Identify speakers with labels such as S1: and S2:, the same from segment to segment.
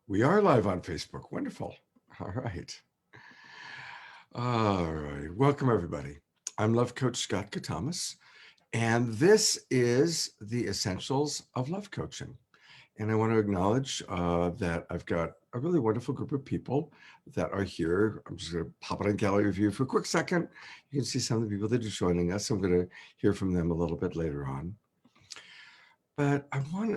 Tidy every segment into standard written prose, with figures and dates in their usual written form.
S1: We are live on Facebook. Wonderful. All right. All right. Welcome, everybody. I'm Love Coach Scott Catamas, and this is the Essentials of Love Coaching. And I want to acknowledge that I've got a really wonderful group of people that are here. I'm just going to pop it on gallery view for a quick second. You can see some of the people that are joining us. I'm going to hear from them a little bit later on. But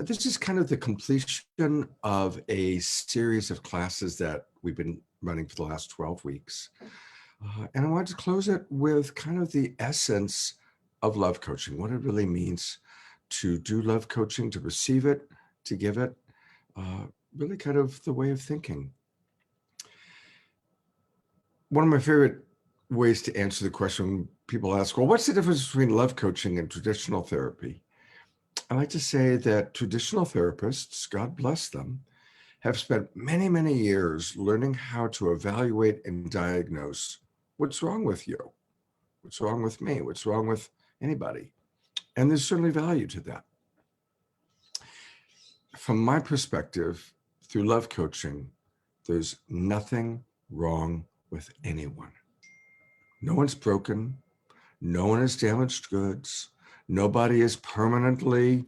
S1: this is kind of the completion of a series of classes that we've been running for the last 12 weeks. And I wanted to close it with kind of the essence of love coaching, what it really means to do love coaching, to receive it, to give it, really kind of the way of thinking. One of my favorite ways to answer the question, people ask, well, what's the difference between love coaching and traditional therapy? I like to say that traditional therapists, God bless them, have spent many, many years learning how to evaluate and diagnose what's wrong with you, what's wrong with me, what's wrong with anybody. And there's certainly value to that. From my perspective, through love coaching, there's nothing wrong with anyone. No one's broken. No one has damaged goods. Nobody is permanently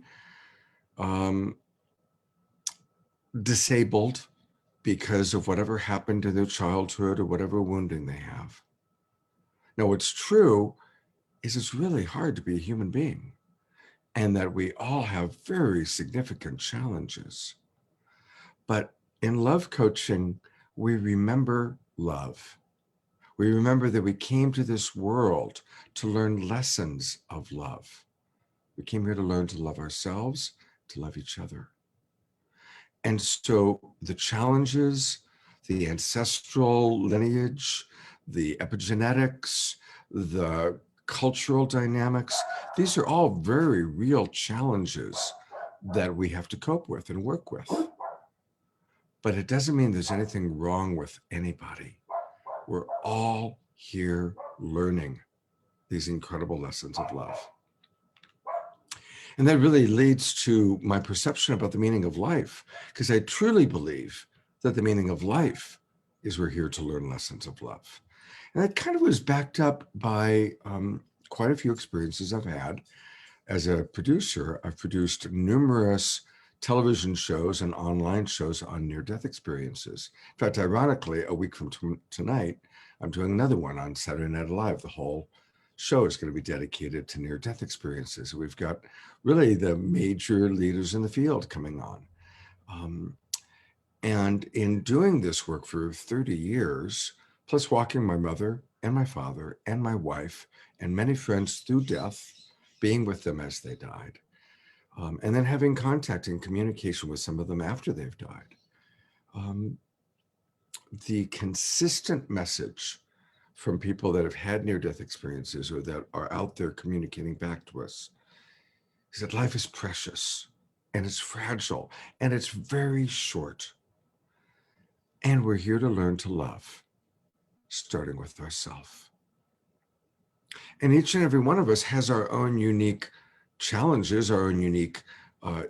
S1: disabled because of whatever happened in their childhood or whatever wounding they have. Now, what's true is it's really hard to be a human being, and that we all have very significant challenges. But in love coaching, we remember love. We remember that we came to this world to learn lessons of love. We came here to learn to love ourselves, to love each other. And so the challenges, the ancestral lineage, the epigenetics, the cultural dynamics, these are all very real challenges that we have to cope with and work with. But it doesn't mean there's anything wrong with anybody. We're all here learning these incredible lessons of love. And that really leads to my perception about the meaning of life, because I truly believe that the meaning of life is we're here to learn lessons of love. And that kind of was backed up by quite a few experiences I've had. As a producer, I've produced numerous television shows and online shows on near-death experiences. In fact, ironically, a week from tonight, I'm doing another one on Saturday Night Live. The whole show is going to be dedicated to near-death experiences. We've got really the major leaders in the field coming on. And in doing this work for 30 years, plus walking my mother and my father and my wife and many friends through death, being with them as they died, and then having contact and communication with some of them after they've died. The consistent message from people that have had near-death experiences or that are out there communicating back to us is that life is precious and it's fragile and it's very short. And we're here to learn to love, starting with ourselves. And each and every one of us has our own unique challenges, our own unique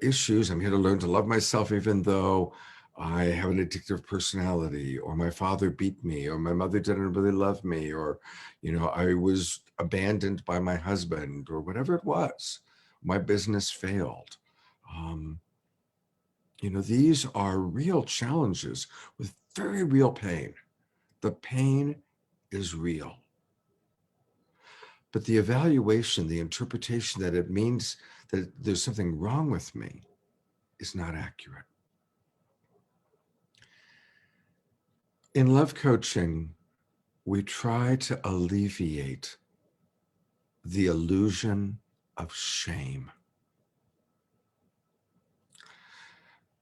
S1: issues. I'm here to learn to love myself, even though I have an addictive personality, or my father beat me, or my mother didn't really love me, or, I was abandoned by my husband, or whatever it was. My business failed. These are real challenges with very real pain. The pain is real. But the evaluation, the interpretation that it means that there's something wrong with me is not accurate. In love coaching, we try to alleviate the illusion of shame.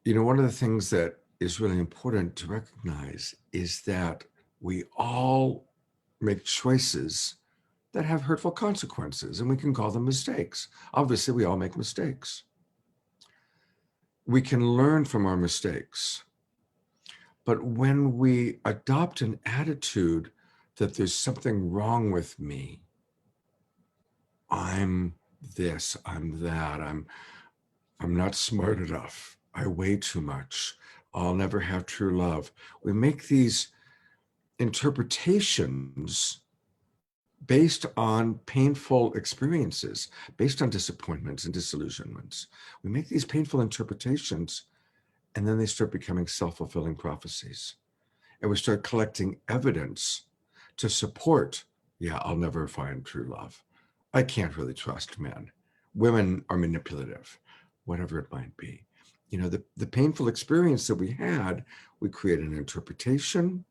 S1: One of the things that is really important to recognize is that we all make choices that have hurtful consequences, and we can call them mistakes. Obviously, we all make mistakes. We can learn from our mistakes. But when we adopt an attitude that there's something wrong with me, I'm this, I'm that, I'm not smart enough, I weigh too much, I'll never have true love. We make these interpretations based on painful experiences, based on disappointments and disillusionments. We make these painful interpretations, and then they start becoming self-fulfilling prophecies. And we start collecting evidence to support, yeah, I'll never find true love. I can't really trust men. Women are manipulative, whatever it might be. The painful experience that we had, we create an interpretation,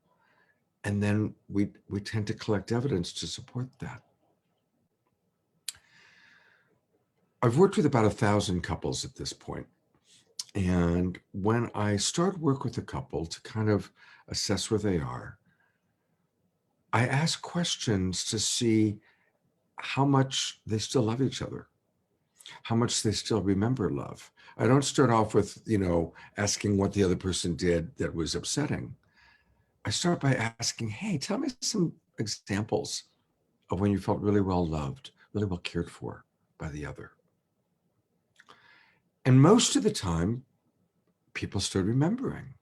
S1: and then we tend to collect evidence to support that. I've worked with about 1,000 couples at this point. And when I start work with a couple to kind of assess where they are, I ask questions to see how much they still love each other, how much they still remember love. I don't start off with, asking what the other person did that was upsetting. I start by asking, hey, tell me some examples of when you felt really well loved, really well cared for by the other. And most of the time, people start remembering.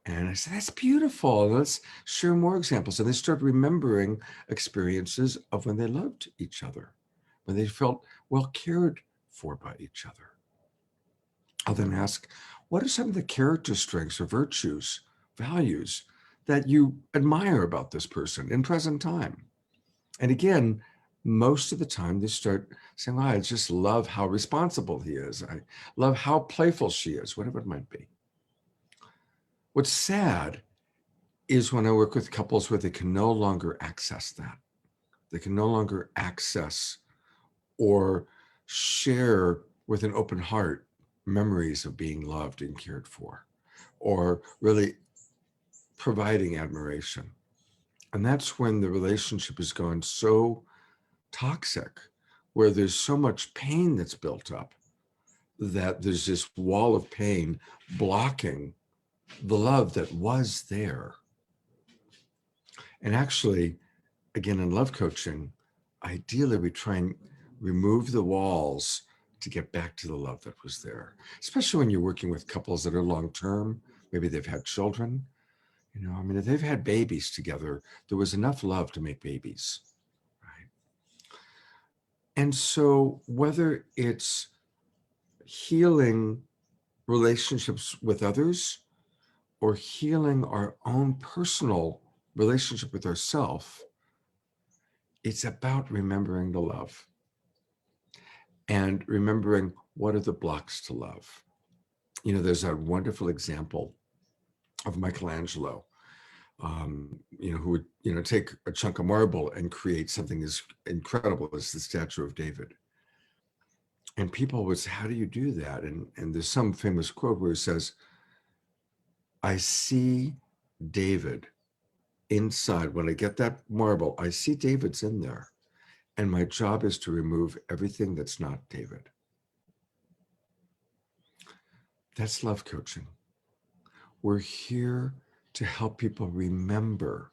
S1: And I said, that's beautiful. Let's share more examples. And they start remembering experiences of when they loved each other, when they felt well cared for by each other. I'll then ask, what are some of the character strengths or virtues, values that you admire about this person in present time? And again, most of the time they start saying, I just love how responsible he is. I love how playful she is, whatever it might be. What's sad is when I work with couples where they can no longer access that. They can no longer access or share with an open heart memories of being loved and cared for, or really providing admiration. And that's when the relationship has gone so toxic, where there's so much pain that's built up that there's this wall of pain blocking the love that was there. And actually, again, in love coaching, ideally we try and remove the walls to get back to the love that was there, especially when you're working with couples that are long-term. Maybe they've had children. If they've had babies together, there was enough love to make babies, right? And so whether it's healing relationships with others or healing our own personal relationship with ourselves, it's about remembering the love and remembering what are the blocks to love. There's a wonderful example of Michelangelo, who would, take a chunk of marble and create something as incredible as the Statue of David. And people would say, how do you do that? And there's some famous quote where he says, I see David inside. When I get that marble, I see David's in there. And my job is to remove everything that's not David. That's love coaching. We're here to help people remember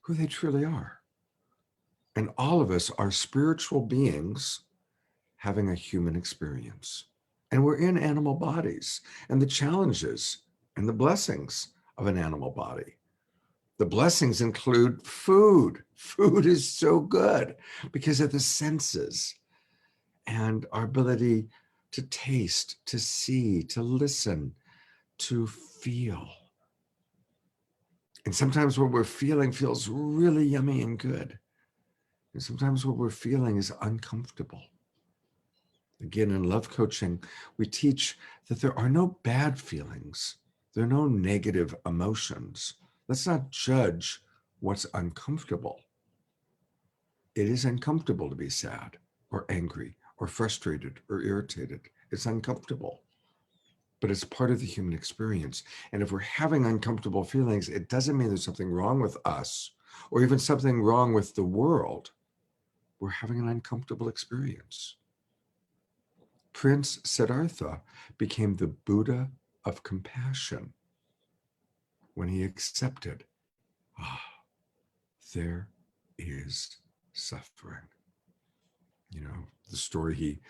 S1: who they truly are. And all of us are spiritual beings having a human experience. And we're in animal bodies, and the challenges and the blessings of an animal body. The blessings include food. Food is so good because of the senses and our ability to taste, to see, to listen, to feel. And sometimes what we're feeling feels really yummy and good. And sometimes what we're feeling is uncomfortable. Again, in love coaching, we teach that there are no bad feelings. There are no negative emotions. Let's not judge what's uncomfortable. It is uncomfortable to be sad or angry or frustrated or irritated. It's uncomfortable, but it's part of the human experience. And if we're having uncomfortable feelings, it doesn't mean there's something wrong with us or even something wrong with the world. We're having an uncomfortable experience. Prince Siddhartha became the Buddha of compassion when he accepted, there is suffering. The story, he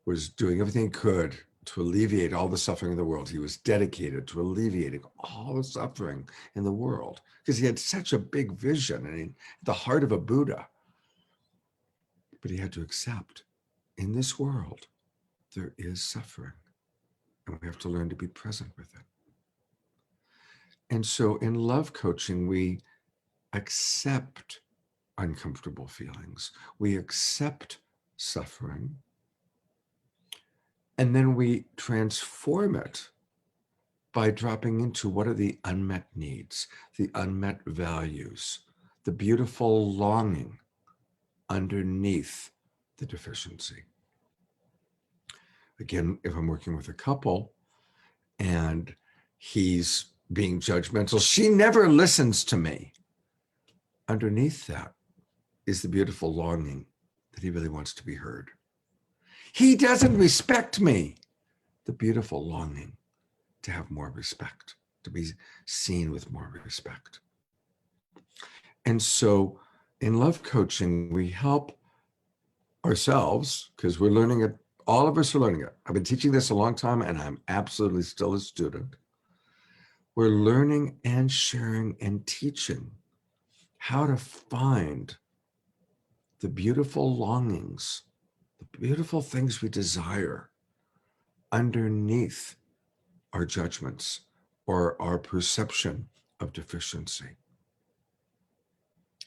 S1: was doing everything he could to alleviate all the suffering of the world. He was dedicated to alleviating all the suffering in the world because he had such a big vision and the heart of a Buddha. But he had to accept in this world, there is suffering, and we have to learn to be present with it. And so in love coaching, we accept uncomfortable feelings. We accept suffering, and then we transform it by dropping into what are the unmet needs, the unmet values, the beautiful longing underneath the deficiency. Again, if I'm working with a couple and he's being judgmental, she never listens to me. Underneath that is the beautiful longing that he really wants to be heard. He doesn't respect me. The beautiful longing to have more respect, to be seen with more respect. And so in love coaching, we help ourselves because we're learning it. All of us are learning it. I've been teaching this a long time and I'm absolutely still a student. We're learning and sharing and teaching how to find the beautiful longings, the beautiful things we desire underneath our judgments or our perception of deficiency.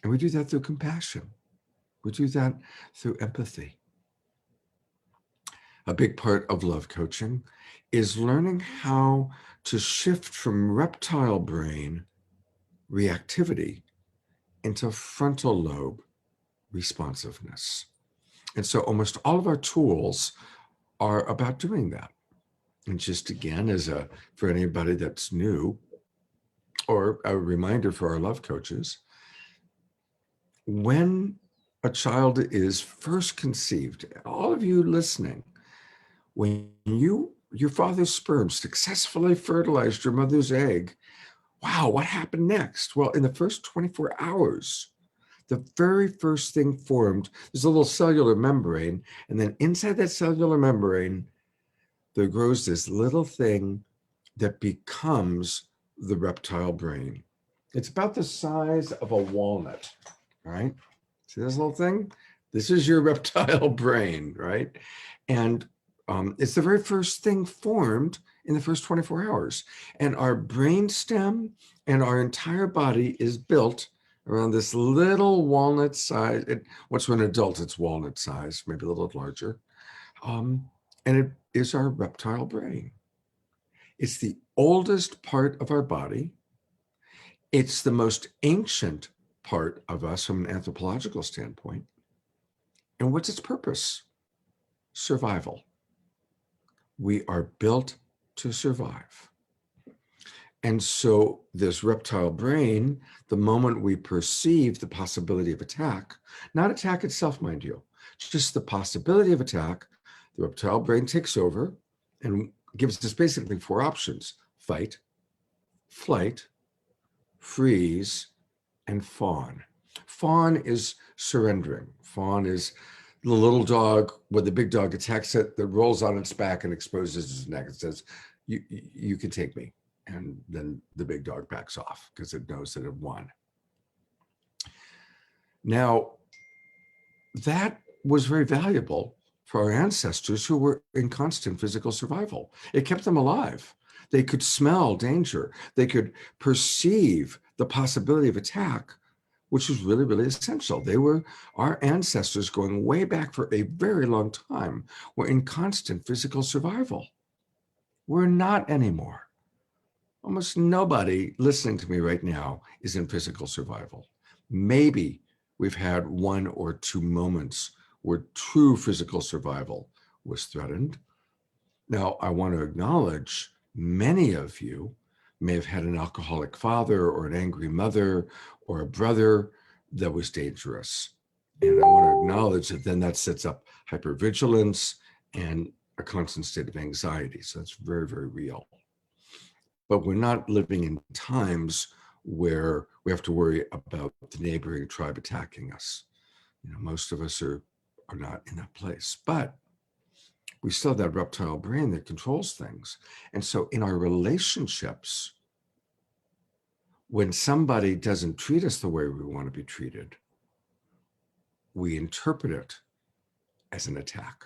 S1: And we do that through compassion. We do that through empathy. A big part of love coaching is learning how to shift from reptile brain reactivity into frontal lobe responsiveness. And so almost all of our tools are about doing that. And just again, for anybody that's new, or a reminder for our love coaches, when a child is first conceived, all of you listening, when your father's sperm successfully fertilized your mother's egg, wow, what happened next? Well, in the first 24 hours, the very first thing formed, there's a little cellular membrane, and then inside that cellular membrane, there grows this little thing that becomes the reptile brain. It's about the size of a walnut, right? See this little thing? This is your reptile brain, right? And it's the very first thing formed in the first 24 hours. And our brain stem and our entire body is built around this little walnut size. Once we're an adult, it's walnut size, maybe a little larger. And it is our reptile brain. It's the oldest part of our body. It's the most ancient part of us from an anthropological standpoint. And what's its purpose? Survival. We are built to survive. And so this reptile brain, the moment we perceive the possibility of attack, not attack itself, mind you, just the possibility of attack, the reptile brain takes over and gives us basically 4 options: fight, flight, freeze, and fawn. Fawn is surrendering. Fawn is the little dog when the big dog attacks it, that rolls on its back and exposes its neck and says, you can take me. And then the big dog backs off because it knows that it won. Now, that was very valuable for our ancestors who were in constant physical survival. It kept them alive. They could smell danger. They could perceive the possibility of attack, which was really, really essential. They were, our ancestors going way back for a very long time, were in constant physical survival. We're not anymore. Almost nobody listening to me right now is in physical survival. Maybe we've had 1 or 2 moments where true physical survival was threatened. Now, I want to acknowledge many of you may have had an alcoholic father or an angry mother or a brother that was dangerous. And I want to acknowledge that then that sets up hypervigilance and a constant state of anxiety. So that's very, very real. But we're not living in times where we have to worry about the neighboring tribe attacking us. Most of us are not in that place. But we still have that reptile brain that controls things. And so in our relationships, when somebody doesn't treat us the way we want to be treated, we interpret it as an attack,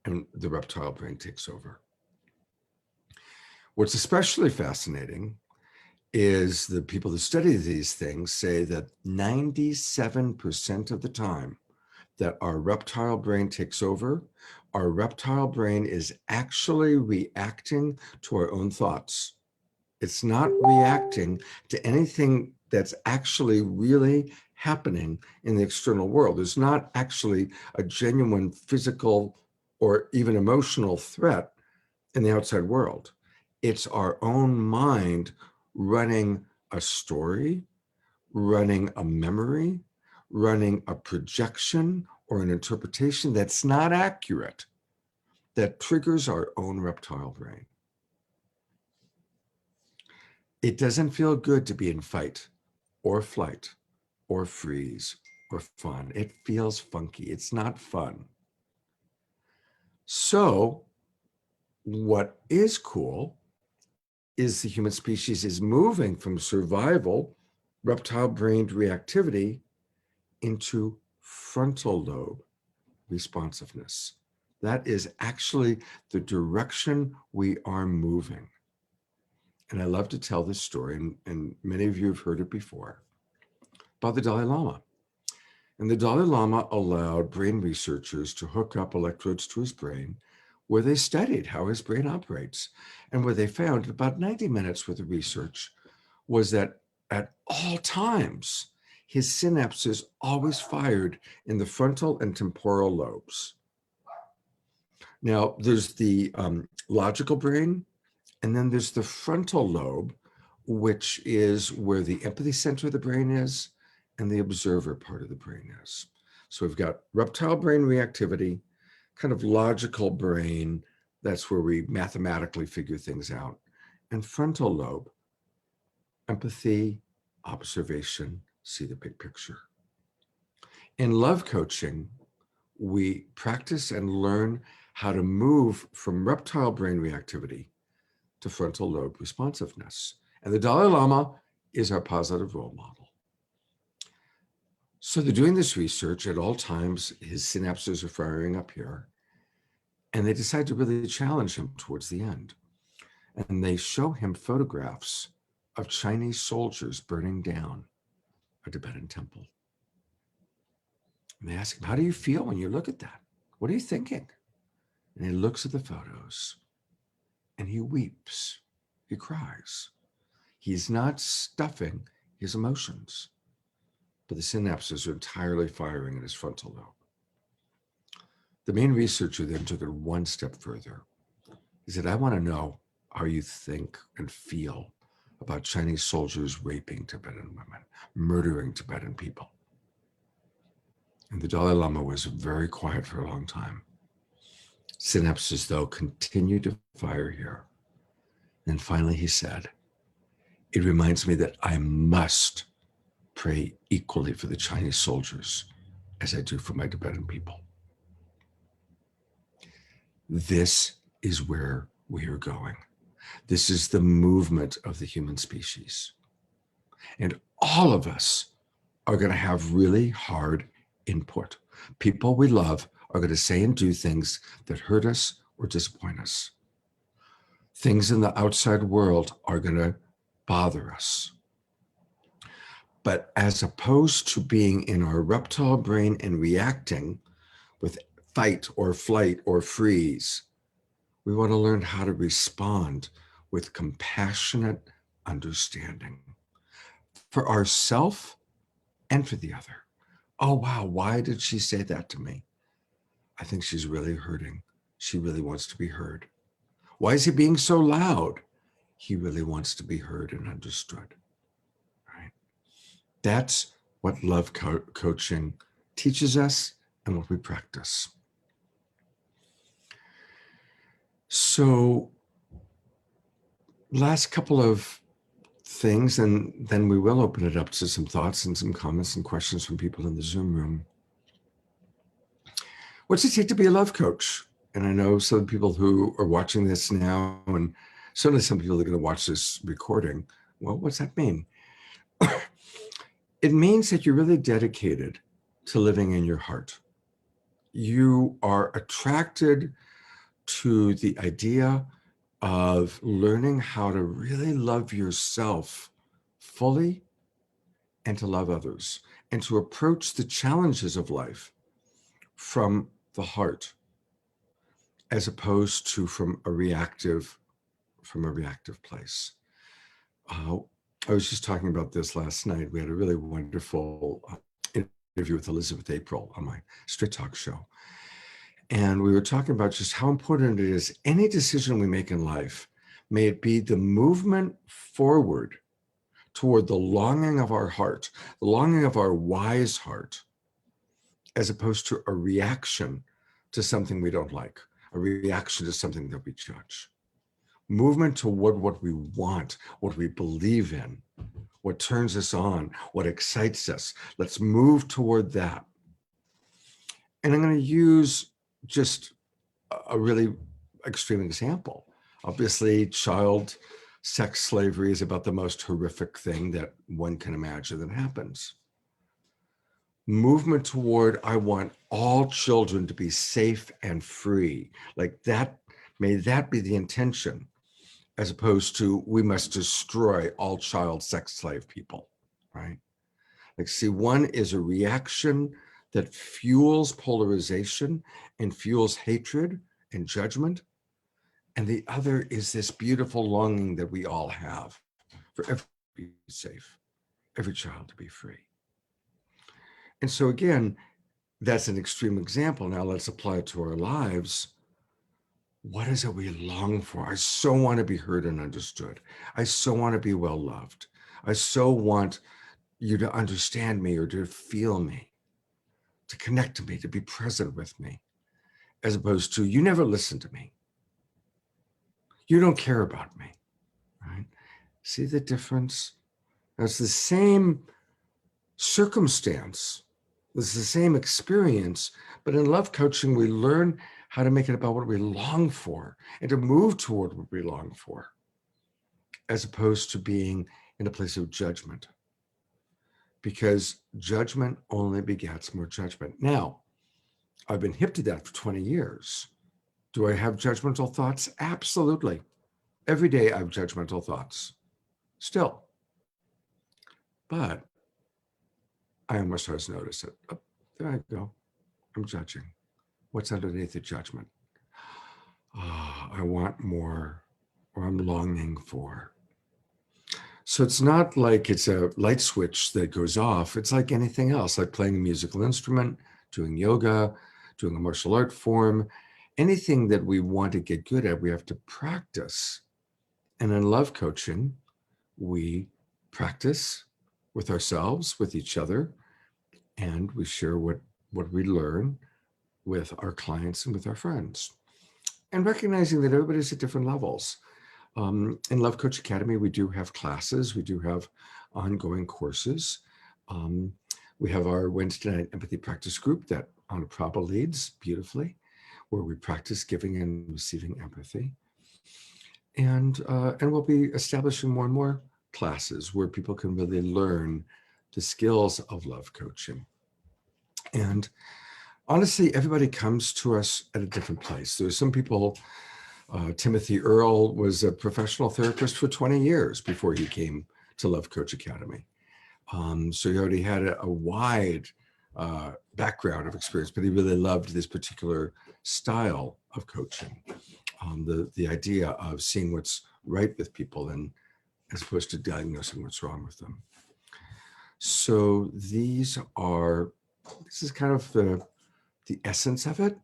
S1: and the reptile brain takes over. What's especially fascinating is the people that study these things say that 97% of the time that our reptile brain takes over, our reptile brain is actually reacting to our own thoughts. It's not reacting to anything that's actually really happening in the external world. There's not actually a genuine physical or even emotional threat in the outside world. It's our own mind running a story, running a memory, running a projection or an interpretation that's not accurate, that triggers our own reptile brain. It doesn't feel good to be in fight or flight or freeze or fun. It feels funky. It's not fun. So what is cool is the human species is moving from survival, reptile-brained reactivity, into frontal lobe responsiveness. That is actually the direction we are moving. And I love to tell this story, and many of you have heard it before, about the Dalai Lama. And the Dalai Lama allowed brain researchers to hook up electrodes to his brain, where they studied how his brain operates. And what they found, about 90 minutes worth of research, was that at all times, his synapses always fired in the frontal and temporal lobes. Now, there's the logical brain, and then there's the frontal lobe, which is where the empathy center of the brain is and the observer part of the brain is. So we've got reptile brain reactivity, kind of logical brain, that's where we mathematically figure things out, and frontal lobe, empathy, observation, see the big picture. In love coaching, we practice and learn how to move from reptile brain reactivity to frontal lobe responsiveness. And the Dalai Lama is our positive role model. So they're doing this research at all times. His synapses are firing up here. And they decide to really challenge him towards the end. And they show him photographs of Chinese soldiers burning down a Tibetan temple. And they ask him, how do you feel when you look at that? What are you thinking? And he looks at the photos and he weeps. He cries. He's not stuffing his emotions, but the synapses are entirely firing in his frontal lobe. The main researcher then took it one step further. He said, I want to know how you think and feel about Chinese soldiers raping Tibetan women, murdering Tibetan people. And the Dalai Lama was very quiet for a long time. Synapses, though, continued to fire here. And finally he said, it reminds me that I must pray equally for the Chinese soldiers as I do for my Tibetan people. This is where we are going. This is the movement of the human species. And all of us are going to have really hard input. People we love are going to say and do things that hurt us or disappoint us. Things in the outside world are going to bother us. But as opposed to being in our reptile brain and reacting with fight or flight or freeze, we want to learn how to respond with compassionate understanding for ourselves and for the other. Oh, wow, why did she say that to me? I think she's really hurting. She really wants to be heard. Why is he being so loud? He really wants to be heard and understood. Right? That's what love coaching teaches us and what we practice. So, last couple of things, and then we will open it up to some thoughts and some comments and questions from people in the Zoom room. What's it take to be a love coach? And I know some people who are watching this now, and certainly some people are going to watch this recording. Well, what's that mean? It means that you're really dedicated to living in your heart. You are attracted to the idea of learning how to really love yourself fully and to love others and to approach the challenges of life from the heart as opposed to from a reactive place. Uh, I was just talking about this last night. We had a really wonderful interview with Elizabeth April on my Straight Talk show. And we were talking about just how important it is, any decision we make in life, may it be the movement forward toward the longing of our heart, the longing of our wise heart, as opposed to a reaction to something we don't like, a reaction to something that we judge. Movement toward what we want, what we believe in, what turns us on, what excites us. Let's move toward that. And I'm going to use just a really extreme example. Obviously, child sex slavery is about the most horrific thing that one can imagine that happens. Movement toward, I want all children to be safe and free, like that, may that be the intention, as opposed to we must destroy all child sex slave people, right? Like, see, one is a reaction that fuels polarization and fuels hatred and judgment. And the other is this beautiful longing that we all have for everyone to be safe, every child to be free. And so again, that's an extreme example. Now let's apply it to our lives. What is it we long for? I so want to be heard and understood. I so want to be well loved. I so want you to understand me or to feel me, to connect to me, to be present with me, as opposed to you never listen to me. You don't care about me, right? See the difference? Now, it's the same circumstance. It's the same experience, but in love coaching, we learn how to make it about what we long for and to move toward what we long for, as opposed to being in a place of judgment. Because judgment only begets more judgment. Now, I've been hip to that for 20 years. Do I have judgmental thoughts? Absolutely. Every day I have judgmental thoughts. Still. But I almost always notice it. Oh, there I go. I'm judging. What's underneath the judgment? Oh, I want more, or I'm longing for. So it's not like it's a light switch that goes off. It's like anything else, like playing a musical instrument, doing yoga, doing a martial art form. Anything that we want to get good at, we have to practice. And in love coaching, we practice with ourselves, with each other, and we share what we learn with our clients and with our friends. And recognizing that everybody's at different levels. In Love Coach Academy, we do have classes. We do have ongoing courses. We have our Wednesday night empathy practice group that Anna Prabha leads beautifully, where we practice giving and receiving empathy. And we'll be establishing more and more classes where people can really learn the skills of love coaching. And honestly, everybody comes to us at a different place. There's some people, Timothy Earle was a professional therapist for 20 years before he came to Love Coach Academy. So he already had a wide background of experience, but he really loved this particular style of coaching. The idea of seeing what's right with people and as opposed to diagnosing what's wrong with them. So this is kind of the essence of it.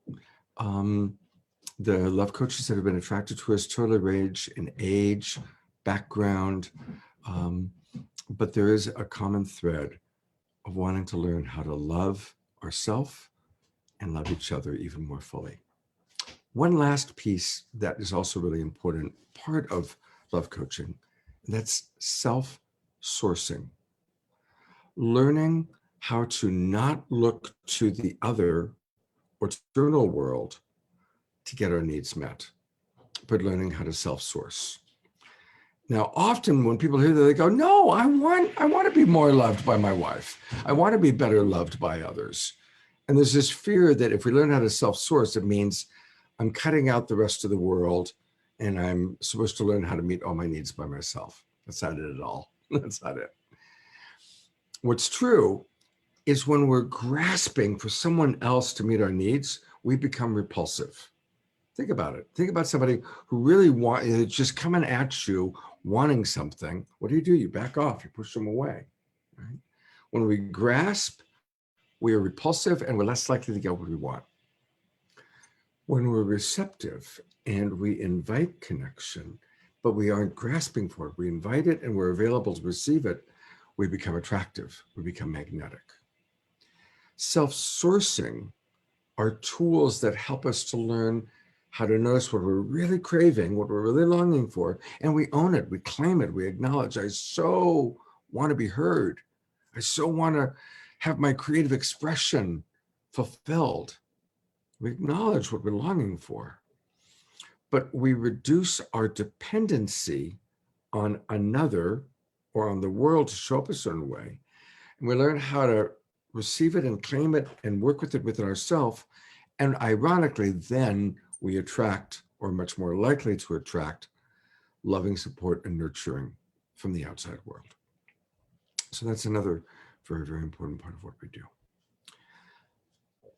S1: The love coaches that have been attracted to us totally range in age, background, but there is a common thread of wanting to learn how to love ourselves and love each other even more fully. One last piece that is also really important part of love coaching, and that's self-sourcing. Learning how to not look to the other or external world to get our needs met, but learning how to self-source. Now, often when people hear that, they go, no, I want to be more loved by my wife. I want to be better loved by others. And there's this fear that if we learn how to self-source, it means I'm cutting out the rest of the world and I'm supposed to learn how to meet all my needs by myself. That's not it at all. That's not it. What's true is when we're grasping for someone else to meet our needs, we become repulsive. Think about it. Think about somebody who really it's just coming at you, wanting something. What do? You back off, you push them away. Right? When we grasp, we are repulsive and we're less likely to get what we want. When we're receptive and we invite connection, but we aren't grasping for it, we invite it and we're available to receive it, we become attractive, we become magnetic. Self-sourcing are tools that help us to learn how to notice what we're really craving, what we're really longing for, and we own it, we claim it, we acknowledge, I so want to be heard. I so want to have my creative expression fulfilled. We acknowledge what we're longing for, but we reduce our dependency on another or on the world to show up a certain way. And we learn how to receive it and claim it and work with it within ourselves. And ironically, then we attract, or much more likely to attract, loving support and nurturing from the outside world. So that's another very, very important part of what we do.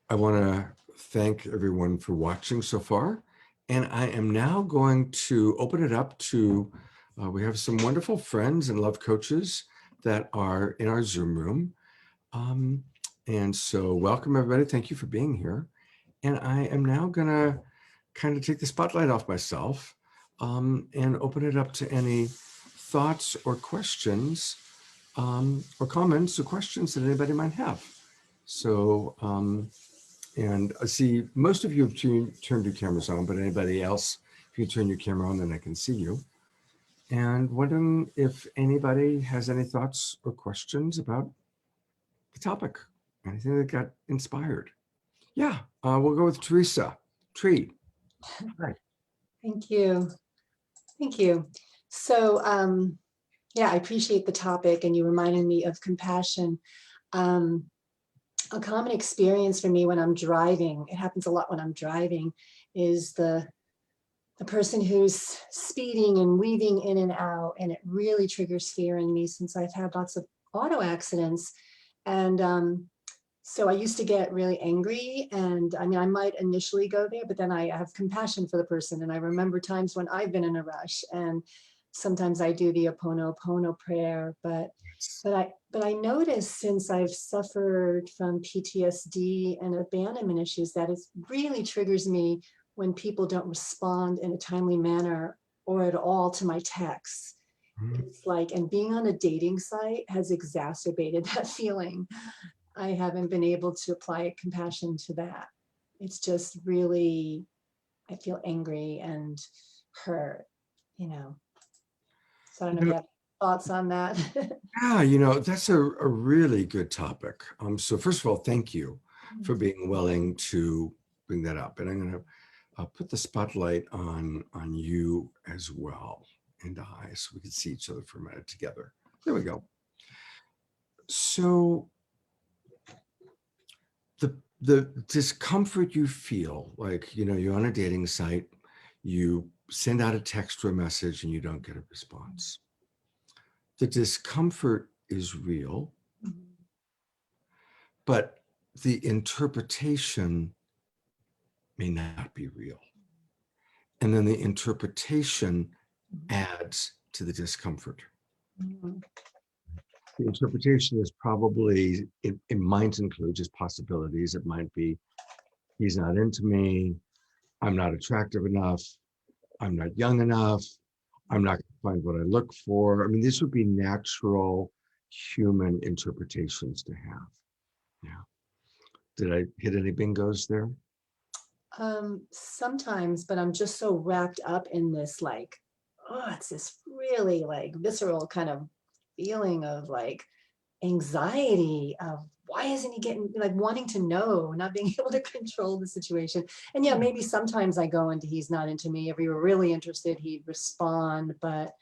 S1: I want to thank everyone for watching so far. And I am now going to open it up to, we have some wonderful friends and love coaches that are in our Zoom room. And so welcome everybody. Thank you for being here. And I am now gonna kind of take the spotlight off myself and open it up to any thoughts or questions or comments or questions that anybody might have. So, and I see most of you have turned your cameras on, but anybody else, if you turn your camera on, then I can see you. And wondering if anybody has any thoughts or questions about the topic, anything that got inspired. Yeah, we'll go with Teresa. Tree. Right.
S2: Thank you. Thank you. So, yeah, I appreciate the topic, and you reminded me of compassion. A common experience for me when I'm driving, it happens a lot when I'm driving, is the person who's speeding and weaving in and out, and it really triggers fear in me since I've had lots of auto accidents. And so I used to get really angry, and I mean, I might initially go there, but then I have compassion for the person. And I remember times when I've been in a rush, and sometimes I do the Ho'oponopono prayer, but I noticed since I've suffered from PTSD and abandonment issues that it really triggers me when people don't respond in a timely manner or at all to my texts. It's like, and being on a dating site has exacerbated that feeling. I haven't been able to apply compassion to that. It's just really, I feel angry and hurt, you know. So I don't know if you have thoughts on that.
S1: Yeah, that's a really good topic. So first of all, thank you for being willing to bring that up. And I'm going to put the spotlight on you as well, and I, so we can see each other for a minute together. There we go. So the discomfort you feel, like, you're on a dating site, you send out a text or a message and you don't get a response. The discomfort is real, but the interpretation may not be real. And then the interpretation adds to the discomfort. The interpretation is probably, it might include just possibilities. It might be, he's not into me, I'm not attractive enough, I'm not young enough, I'm not going to find what I look for. I mean, these would be natural human interpretations to have. Yeah. Did I hit any bingos there?
S2: Sometimes, but I'm just so wrapped up in this, like, oh, it's this really like visceral kind of feeling of like anxiety of why isn't he getting, like, wanting to know, not being able to control the situation. And yeah, maybe sometimes I go into he's not into me. If we were really interested, he'd respond. But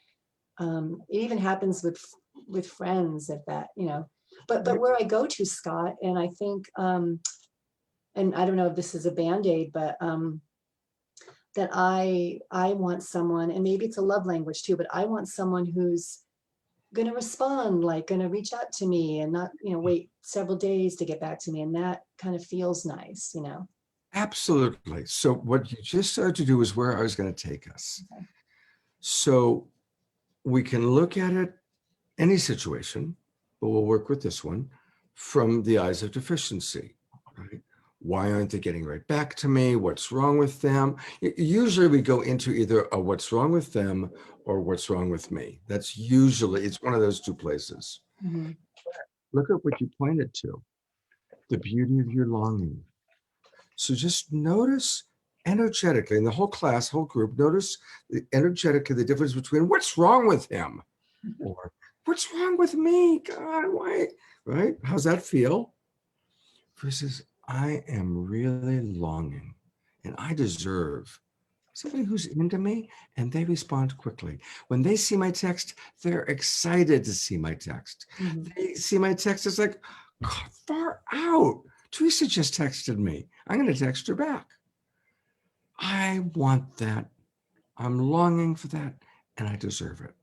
S2: it even happens with friends at that, but where I go to, Scott, and I think and I don't know if this is a band-aid, but that I want someone, and maybe it's a love language too, but I want someone who's going to respond, like going to reach out to me and not, wait several days to get back to me. And that kind of feels nice.
S1: Absolutely. So what you just started to do is where I was going to take us.
S2: Okay.
S1: So we can look at it, any situation, but we'll work with this one from the eyes of deficiency, right? Why aren't they getting right back to me? What's wrong with them? Usually we go into either a what's wrong with them or what's wrong with me. That's usually, it's one of those two places.
S2: Mm-hmm.
S1: Look at what you pointed to, the beauty of your longing. So just notice energetically in the whole class, whole group, notice energetically the difference between what's wrong with him or what's wrong with me? God, why? Right? How's that feel? Versus, I am really longing and I deserve somebody who's into me and they respond quickly. When they see my text, they're excited to see my text.
S2: Mm-hmm.
S1: They see my text, it's like, God, far out. Teresa just texted me. I'm going to text her back. I want that. I'm longing for that and I deserve it.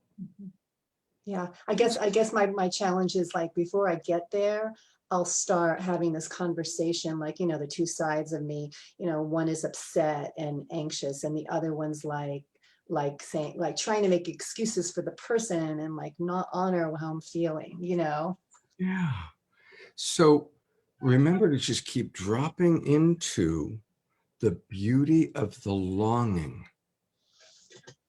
S2: Yeah, I guess my challenge is, like, before I get there, I'll start having this conversation, like, the two sides of me, one is upset and anxious, and the other one's like saying, like, trying to make excuses for the person and, like, not honor how I'm feeling.
S1: Yeah. So remember to just keep dropping into the beauty of the longing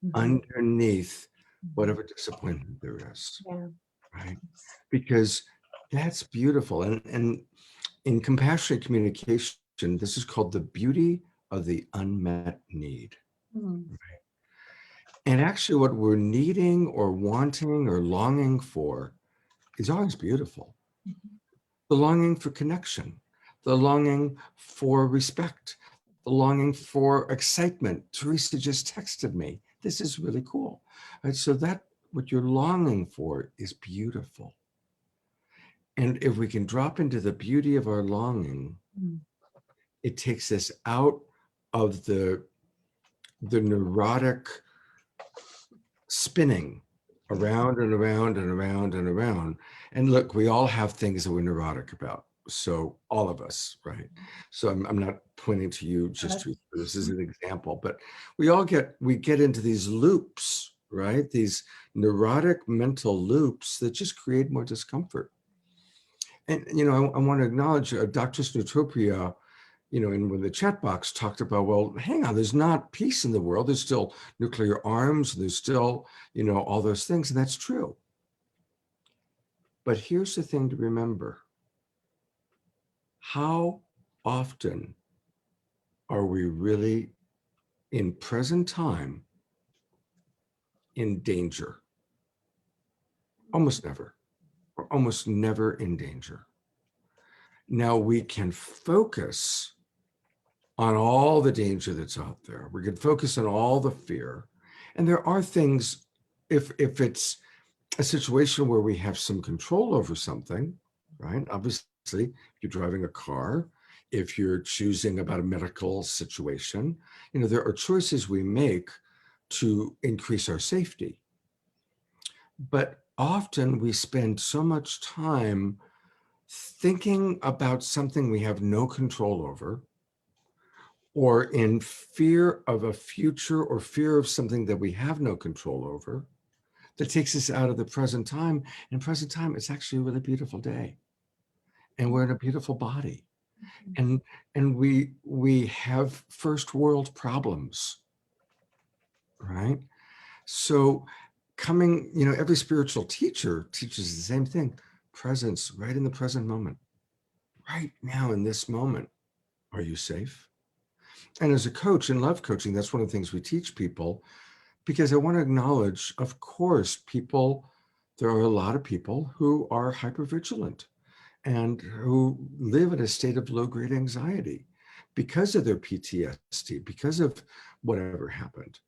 S2: Mhm.
S1: underneath
S2: Mhm.
S1: whatever disappointment there is,
S2: Yeah.
S1: right? Because that's beautiful. And in compassionate communication, this is called the beauty of the unmet need.
S2: Mhm.
S1: And actually, what we're needing or wanting or longing for is always beautiful. The longing for connection, the longing for respect, the longing for excitement. Teresa just texted me. This is really cool. Right? So that what you're longing for is beautiful. And if we can drop into the beauty of our longing,
S2: Mhm.
S1: it takes us out of the neurotic spinning around and around and around and around. And look, we all have things that we're neurotic about. So all of us, right? So I'm not pointing to you just to, this is an example, but we get into these loops, right? These neurotic mental loops that just create more discomfort. And I want to acknowledge Dr. Snowtopia, and when the chat box talked about, well, hang on, there's not peace in the world. There's still nuclear arms. There's still, all those things. And that's true. But here's the thing to remember. How often are we really in present time in danger? Almost never. We're almost never in danger. Now we can focus on all the danger that's out there. We can focus on all the fear. And there are things, if it's a situation where we have some control over something, right? Obviously, if you're driving a car, if you're choosing about a medical situation, there are choices we make to increase our safety. But often we spend so much time thinking about something we have no control over, or in fear of a future or fear of something that we have no control over, that takes us out of the present time. And present time, it's actually a really beautiful day. And we're in a beautiful body. And we have first world problems, right? So every spiritual teacher teaches the same thing. Presence, right in the present moment. Right now in this moment. Are you safe? And as a coach in love coaching, that's one of the things we teach people, because I want to acknowledge, of course, there are a lot of people who are hypervigilant and who live in a state of low-grade anxiety because of their PTSD, because of whatever happened.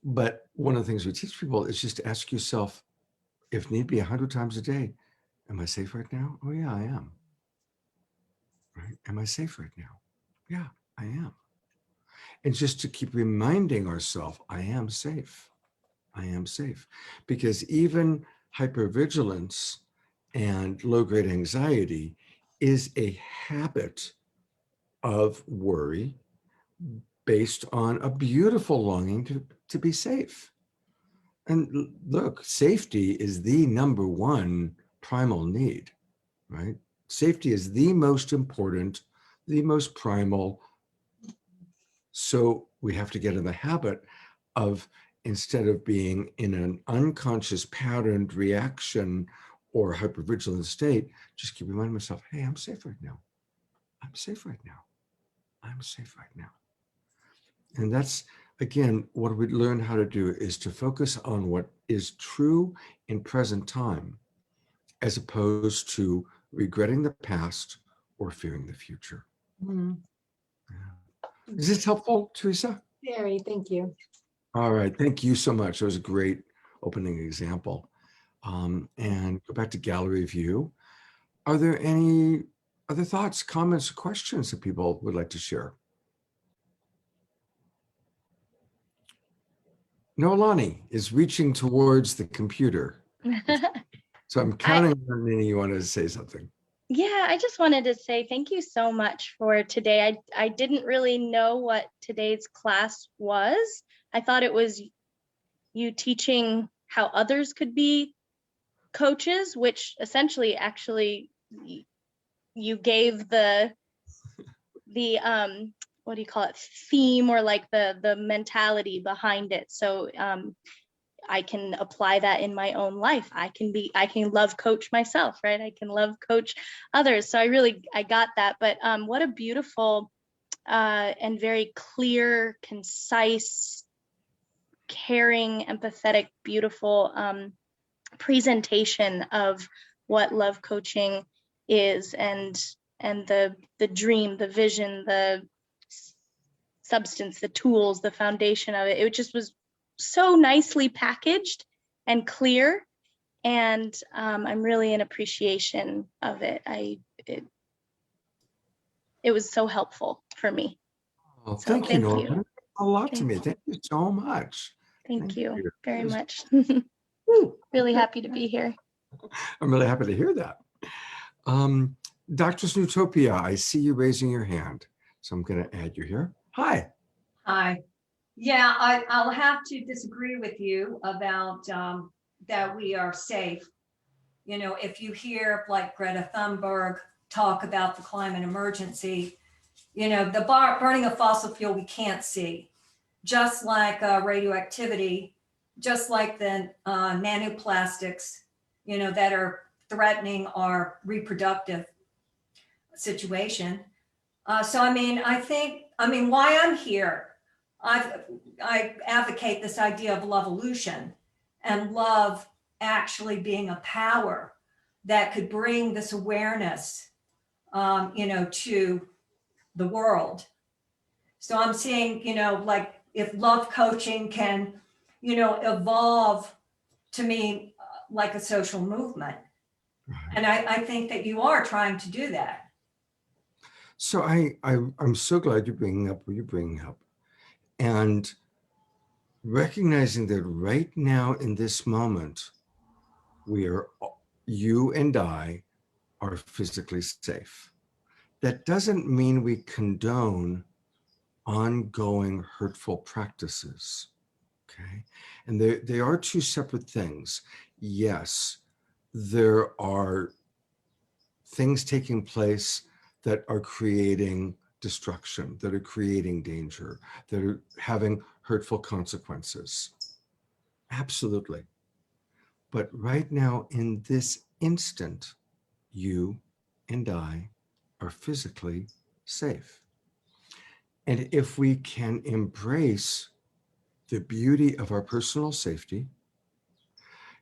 S1: But one of the things we teach people is just to ask yourself, if need be, 100 times a day, am I safe right now? Oh yeah, I am. Right? Am I safe right now? Yeah, I am. And just to keep reminding ourselves, I am safe. I am safe. Because even hypervigilance and low-grade anxiety is a habit of worry based on a beautiful longing to be safe. And look, safety is the number one primal need, right? Safety is the most important, the most primal. So we have to get in the habit of, instead of being in an unconscious patterned reaction or hypervigilant state, just keep reminding myself, hey, I'm safe right now. I'm safe right now. I'm safe right now. And that's, again, what we learn how to do is to focus on what is true in present time, as opposed to regretting the past or fearing the future.
S2: Mm.
S1: Yeah. Is this helpful, Teresa?
S2: Very, thank you.
S1: All right. Thank you so much. That was a great opening example. And go back to gallery view. Are there any other thoughts, comments, or questions that people would like to share? Noelani is reaching towards the computer. So I'm
S3: I
S1: counting on Nini, you want to say something.
S3: yeah, I just wanted to say thank you so much for today. I didn't really know what today's class was. I thought it was you teaching how others could be coaches, which essentially actually you gave the what do you call it, theme, or like the mentality behind it. So I can apply that in my own life. I can love coach myself, right? I can love coach others. So I got that. But what a beautiful and very clear, concise, caring, empathetic, beautiful presentation of what love coaching is, and the dream, the vision, the substance, the tools, the foundation of it. It just was so nicely packaged and clear, and I'm really in appreciation of it. It was so helpful for me.
S1: Oh,
S3: So
S1: thank you,
S3: thank
S1: Norma.
S3: you.
S1: A lot to
S3: Thank
S1: me.
S3: you.
S1: Thank you so much.
S3: Thank you very
S1: Yes.
S3: much.
S1: Woo.
S3: Really happy to be here.
S1: I'm really happy to hear that. Dr. Snootopia, I see you raising your hand, so I'm going to add you here. Hi.
S4: Hi. Yeah, I'll have to disagree with you about that we are safe. You know, if you hear like Greta Thunberg talk about the climate emergency, you know, the burning of fossil fuel we can't see, just like radioactivity, just like the nanoplastics, you know, that are threatening our reproductive situation. So, I mean, why I'm here, I advocate this idea of love evolution, and love actually being a power that could bring this awareness, you know, to the world. So I'm seeing, you know, like if love coaching can, you know, evolve to me like a social movement. And I think that you are trying to do that.
S1: So I'm so glad you're bringing up what you're bringing up, and recognizing that right now in this moment, you and I are physically safe. That doesn't mean we condone ongoing hurtful practices. Okay. And they are two separate things. Yes, there are things taking place that are creating destruction, that are creating danger, that are having hurtful consequences. Absolutely. But right now, in this instant, you and I are physically safe. And if we can embrace the beauty of our personal safety,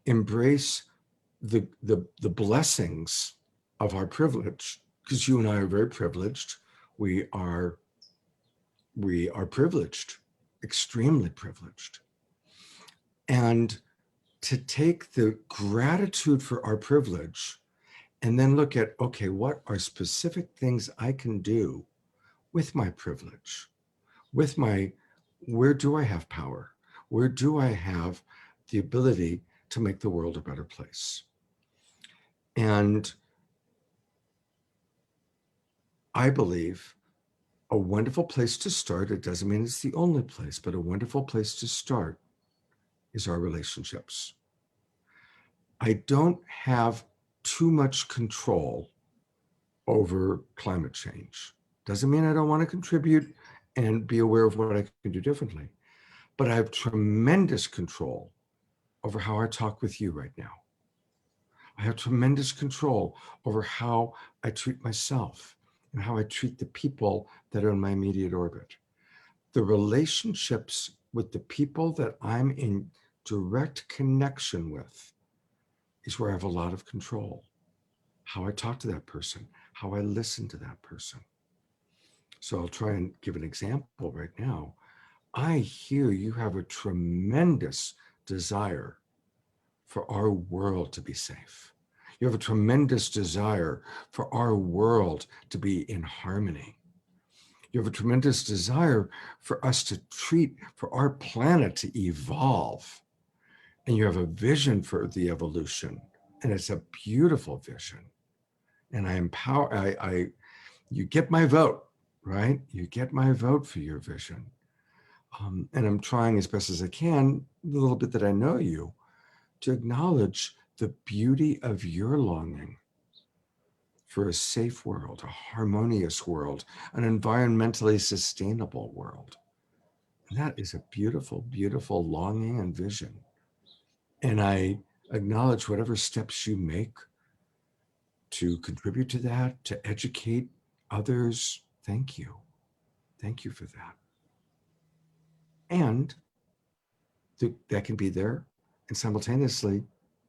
S1: embrace the blessings of our privilege, because you and I are very privileged. We are privileged, extremely privileged. And to take the gratitude for our privilege and then look at, okay, what are specific things I can do with my privilege, with my, where do I have power? Where do I have the ability to make the world a better place? And I believe a wonderful place to start, it doesn't mean it's the only place, but a wonderful place to start is our relationships. I don't have too much control over climate change. Doesn't mean I don't want to contribute and be aware of what I can do differently, but I have tremendous control over how I talk with you right now. I have tremendous control over how I treat myself and how I treat the people that are in my immediate orbit. The relationships with the people that I'm in direct connection with is where I have a lot of control. How I talk to that person, how I listen to that person. So I'll try and give an example right now. I hear you have a tremendous desire for our world to be safe. You have a tremendous desire for our world to be in harmony. You have a tremendous desire for us to for our planet to evolve. And you have a vision for the evolution. And it's a beautiful vision. And you get my vote, right? You get my vote for your vision. And I'm trying as best as I can, the little bit that I know you, to acknowledge the beauty of your longing for a safe world, a harmonious world, an environmentally sustainable world. And that is a beautiful, beautiful longing and vision. And I acknowledge whatever steps you make to contribute to that, to educate others. Thank you. Thank you for that. And that can be there. And simultaneously,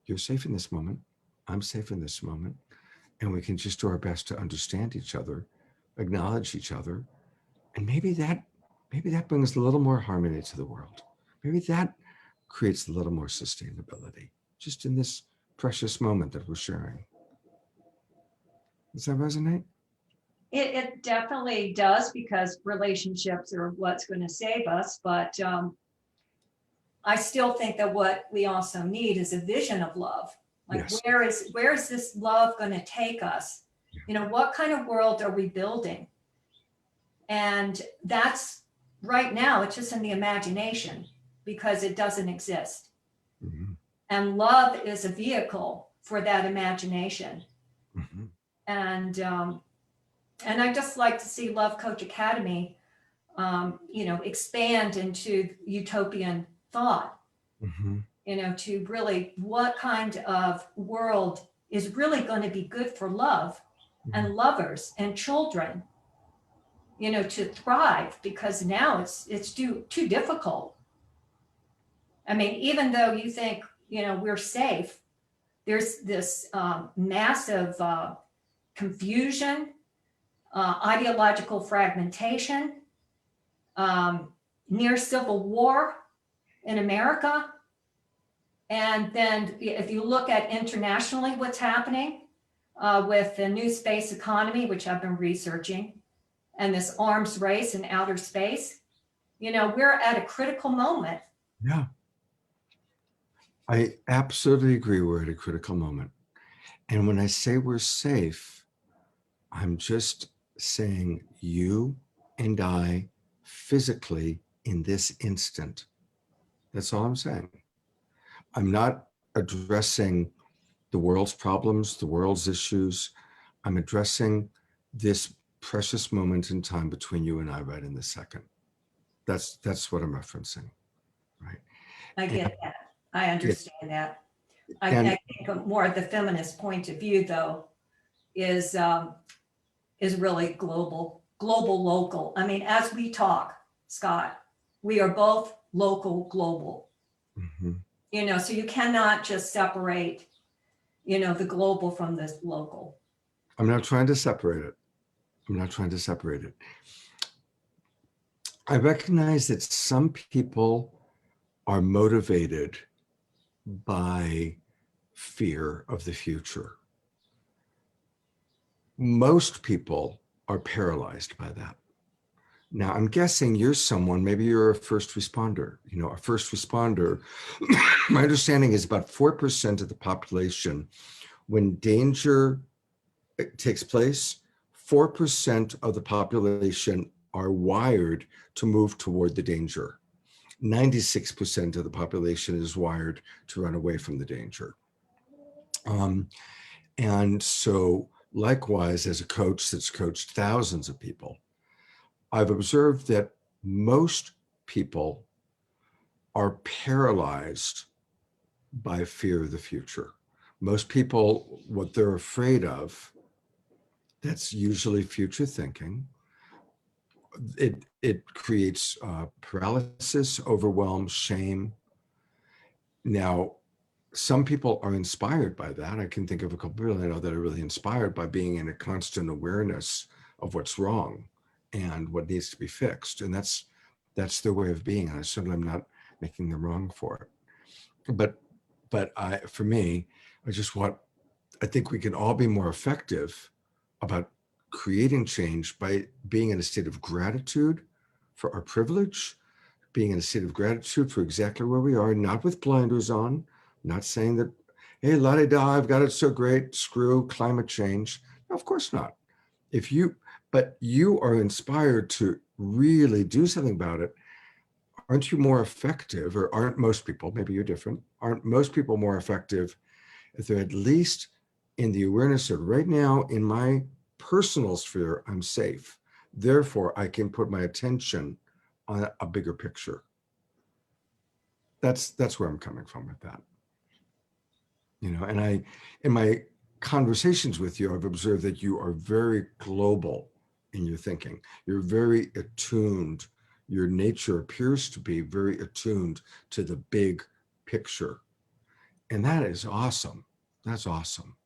S1: you're safe in this moment. I'm safe in this moment. And we can just do our best to understand each other, acknowledge each other. And maybe that brings a little more harmony to the world. Maybe that creates a little more sustainability just in this precious moment that we're sharing. Does that resonate?
S4: It definitely does, because relationships are what's going to save us. But I still think that what we also need is a vision of love. Like,
S1: Yes.
S4: where is this love going to take us? You know, what kind of world are we building? And that's right now, it's just in the imagination because it doesn't exist.
S1: Mm-hmm.
S4: And love is a vehicle for that imagination.
S1: Mm-hmm.
S4: And I just like to see Love Coach Academy, expand into utopian thought,
S1: Mm-hmm.
S4: To really, what kind of world is really going to be good for love and lovers and children, to thrive, because now it's too difficult. I mean, even though you think, we're safe, there's this massive confusion, ideological fragmentation, near civil war in America. And then if you look at internationally what's happening with the new space economy, which I've been researching, and this arms race in outer space, we're at a critical moment.
S1: Yeah. I absolutely agree. We're at a critical moment. And when I say we're safe, I'm just saying you and I physically in this instant. That's all I'm saying. I'm not addressing the world's problems, the world's issues. I'm addressing this precious moment in time between you and I right in this second. That's what I'm referencing, right?
S4: I get that. I understand that. I think more of the feminist point of view, though, is really global, local. I mean, as we talk, Scott, we are both local, global.
S1: Mm-hmm.
S4: So you cannot just separate, the global from the local.
S1: I'm not trying to separate it. I'm not trying to separate it. I recognize that some people are motivated by fear of the future. Most people are paralyzed by that. Now, I'm guessing you're someone, maybe you're a first responder. You know, a first responder, my understanding is about 4% of the population, when danger takes place, 4% of the population are wired to move toward the danger. 96% of the population is wired to run away from the danger. And so likewise, as a coach that's coached thousands of people, I've observed that most people are paralyzed by fear of the future. Most people, what they're afraid of, that's usually future thinking. It creates paralysis, overwhelm, shame. Now, some people are inspired by that. I can think of a couple people I know that are really inspired by being in a constant awareness of what's wrong and what needs to be fixed. And that's their way of being. And I certainly am not making them wrong for it. But for me, I think we can all be more effective about creating change by being in a state of gratitude for our privilege, being in a state of gratitude for exactly where we are, not with blinders on, not saying that, hey, la-di-da, I've got it so great, screw climate change. No, of course not. But you are inspired to really do something about it. Aren't you more effective, or aren't most people, maybe you're different, aren't most people more effective if they're at least in the awareness of right now in my personal sphere, I'm safe. Therefore, I can put my attention on a bigger picture. That's where I'm coming from with that. You know, and in my conversations with you, I've observed that you are very global in your thinking. You're very attuned. Your nature appears to be very attuned to the big picture. And that is awesome. That's awesome.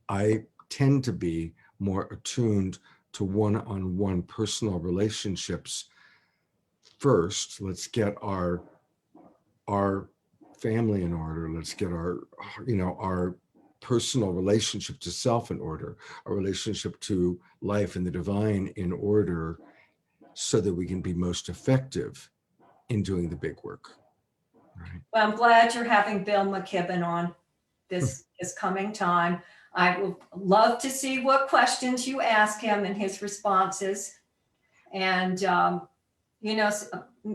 S1: I tend to be more attuned to one-on-one personal relationships first. Let's get our family in order. Let's get our personal relationship to self in order, our relationship to life and the divine in order, so that we can be most effective in doing the big work. Right.
S4: Well, I'm glad you're having Bill McKibben on this coming time. I would love to see what questions you ask him and his responses. And,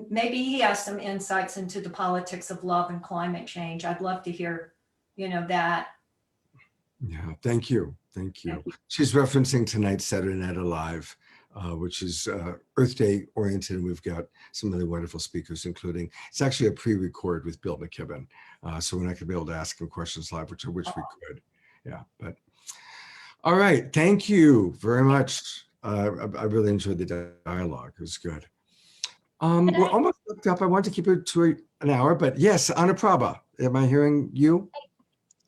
S4: maybe he has some insights into the politics of love and climate change. I'd love to hear, that.
S1: Yeah, thank you. Thank you. She's referencing tonight's Saturday Night Alive, which is Earth Day oriented. And we've got some really wonderful speakers, including, it's actually a pre-record with Bill McKibben. So we're not going to be able to ask him questions live, which we could. Yeah, but all right. Thank you very much. I really enjoyed the dialogue. It was good. We're almost booked up. I want to keep it to an hour, but yes, Anna Prabha, am I hearing you?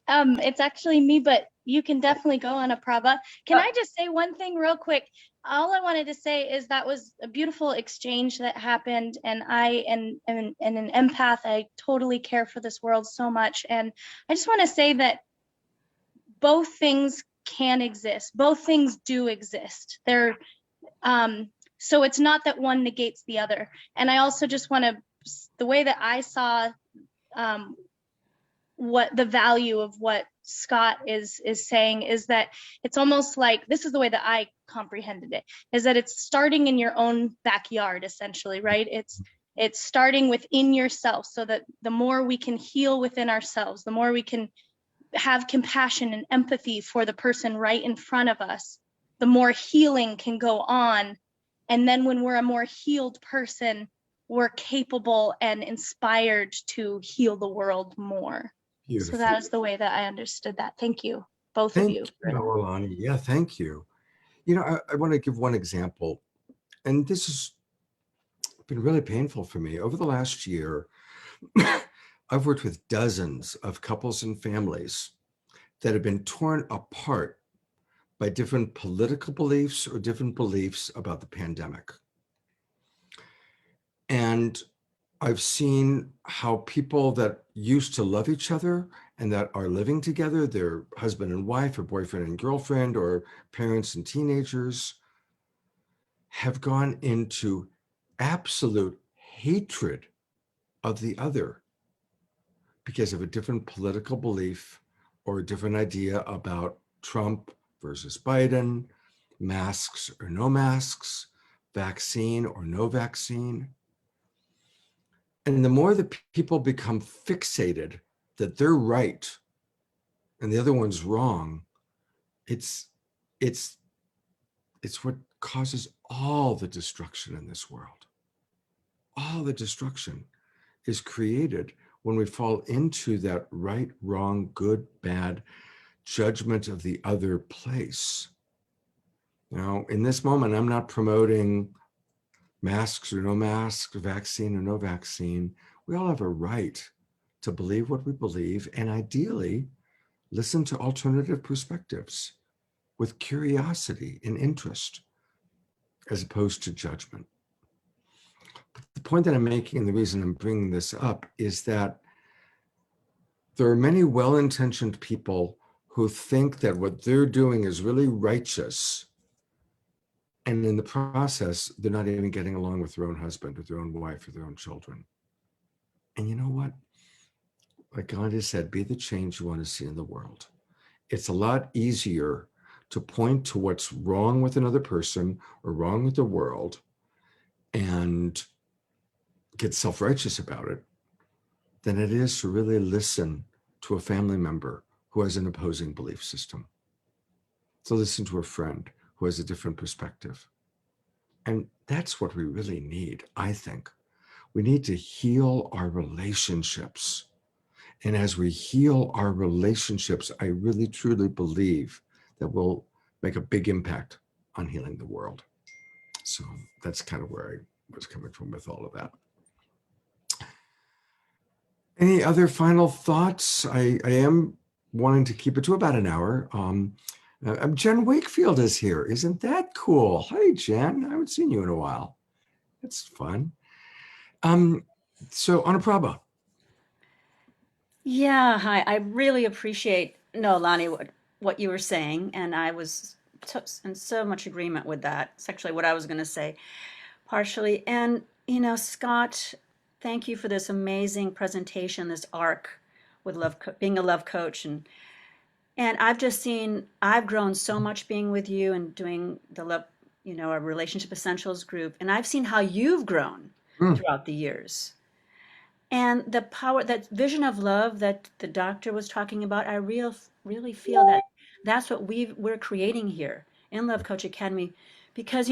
S3: It's actually me, but you can definitely go on a Prabha. Can I just say one thing real quick? All I wanted to say is that was a beautiful exchange that happened, and and an empath, I totally care for this world so much. And I just want to say that both things can exist. Both things do exist. They're so it's not that one negates the other. And I also just want to, the way that I saw what the value of what Scott is saying is that it's almost like, this is the way that I comprehended it, is that it's starting in your own backyard, essentially, right? It's starting within yourself, so that the more we can heal within ourselves, the more we can have compassion and empathy for the person right in front of us, the more healing can go on. And then when we're a more healed person, we're capable and inspired to heal the world more. Beautiful. So that is the way that I understood that. Thank you, both of you.
S1: Alani. Yeah, thank you. I want to give one example, and this has been really painful for me. Over the last year, I've worked with dozens of couples and families that have been torn apart by different political beliefs or different beliefs about the pandemic. And I've seen how people that used to love each other and that are living together, their husband and wife or boyfriend and girlfriend or parents and teenagers, have gone into absolute hatred of the other because of a different political belief or a different idea about Trump versus Biden, masks or no masks, vaccine or no vaccine. And the more that people become fixated that they're right and the other one's wrong, it's it's what causes all the destruction in this world. All the destruction is created when we fall into that right, wrong, good, bad judgment of the other place. Now, in this moment, I'm not promoting masks or no masks, vaccine or no vaccine. We all have a right to believe what we believe and ideally listen to alternative perspectives with curiosity and interest as opposed to judgment. But the point that I'm making and the reason I'm bringing this up is that there are many well-intentioned people who think that what they're doing is really righteous. And in the process, they're not even getting along with their own husband or their own wife or their own children. And you know what? Like Gandhi said, be the change you want to see in the world. It's a lot easier to point to what's wrong with another person or wrong with the world and get self-righteous about it than it is to really listen to a family member who has an opposing belief system. So listen to a friend who has a different perspective. And that's what we really need, I think. We need to heal our relationships. And as we heal our relationships, I really truly believe that we'll make a big impact on healing the world. So that's kind of where I was coming from with all of that. Any other final thoughts? I am wanting to keep it to about an hour. Jen Wakefield is here. Isn't that cool? Hi, Jen. I haven't seen you in a while. It's fun. So Anaprabha.
S5: Yeah, hi. I really appreciate, no, Lonnie, what you were saying, and I was in so much agreement with that. It's actually what I was going to say, partially. And, Scott, thank you for this amazing presentation, this arc with being a love coach. And I've grown so much being with you and doing the love, our relationship essentials group. And I've seen how you've grown throughout the years. And the power, that vision of love that the doctor was talking about, I really feel that that's what we're creating here in Love Coach Academy. Because,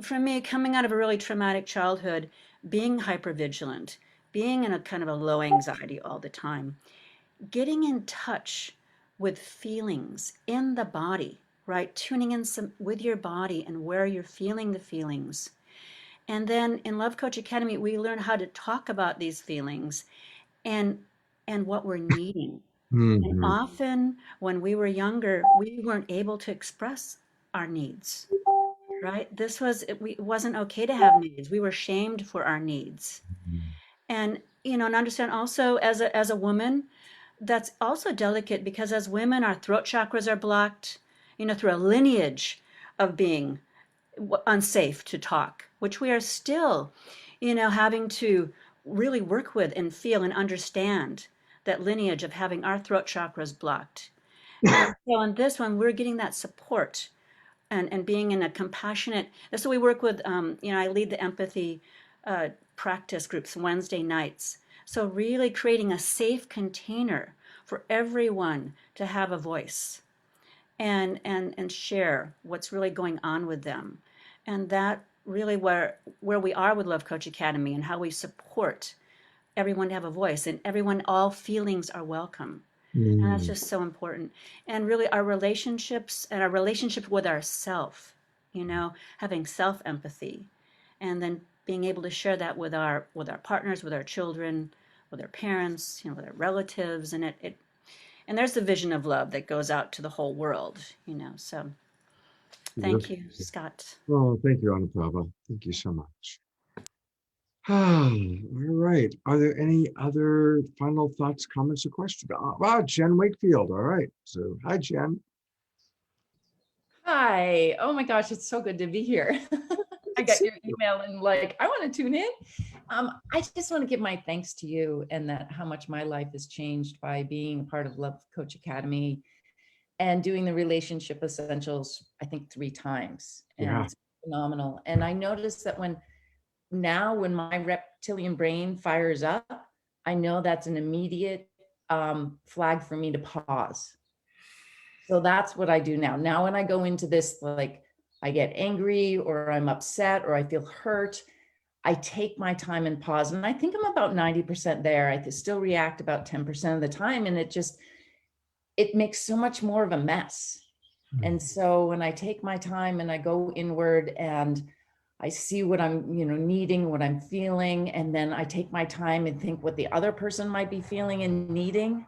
S5: for me, coming out of a really traumatic childhood, being hypervigilant, being in a kind of a low anxiety all the time, getting in touch with feelings in the body, right? Tuning in with your body and where you're feeling the feelings. And then in Love Coach Academy, we learn how to talk about these feelings and what we're needing. And often when we were younger, we weren't able to express our needs, right? It wasn't okay to have needs. We were shamed for our needs. And, and understand also as a woman, that's also delicate because as women, our throat chakras are blocked, through a lineage of being unsafe to talk, which we are still, having to really work with and feel and understand that lineage of having our throat chakras blocked. And so on this one, we're getting that support and being in a compassionate, so we work with, I lead the empathy practice groups Wednesday nights. So really creating a safe container for everyone to have a voice and share what's really going on with them. And that really where we are with Love Coach Academy and how we support everyone to have a voice and all feelings are welcome. And that's just so important. And really our relationships and our relationship with ourself, having self-empathy and then being able to share that with our partners, with our children, with our parents, with our relatives. And and there's the vision of love that goes out to the whole world, so Thank you, Scott.
S1: Oh, thank you, Anupama. Thank you so much. All right. Are there any other final thoughts, comments, or questions? Wow, Jen Wakefield. All right. So, hi, Jen.
S6: Hi. Oh my gosh, it's so good to be here. I got your email and like, I want to tune in. I just want to give my thanks to you and that how much my life has changed by being a part of Love Coach Academy and doing the relationship essentials, I think 3 times. And
S1: Yeah.
S6: it's phenomenal. And I noticed that when my reptilian brain fires up, I know that's an immediate flag for me to pause. So that's what I do now. Now, when I go into this, like I get angry or I'm upset or I feel hurt, I take my time and pause. And I think I'm about 90% there. I still react about 10% of the time. And it makes so much more of a mess. And so when I take my time and I go inward and I see what I'm, needing, what I'm feeling, and then I take my time and think what the other person might be feeling and needing.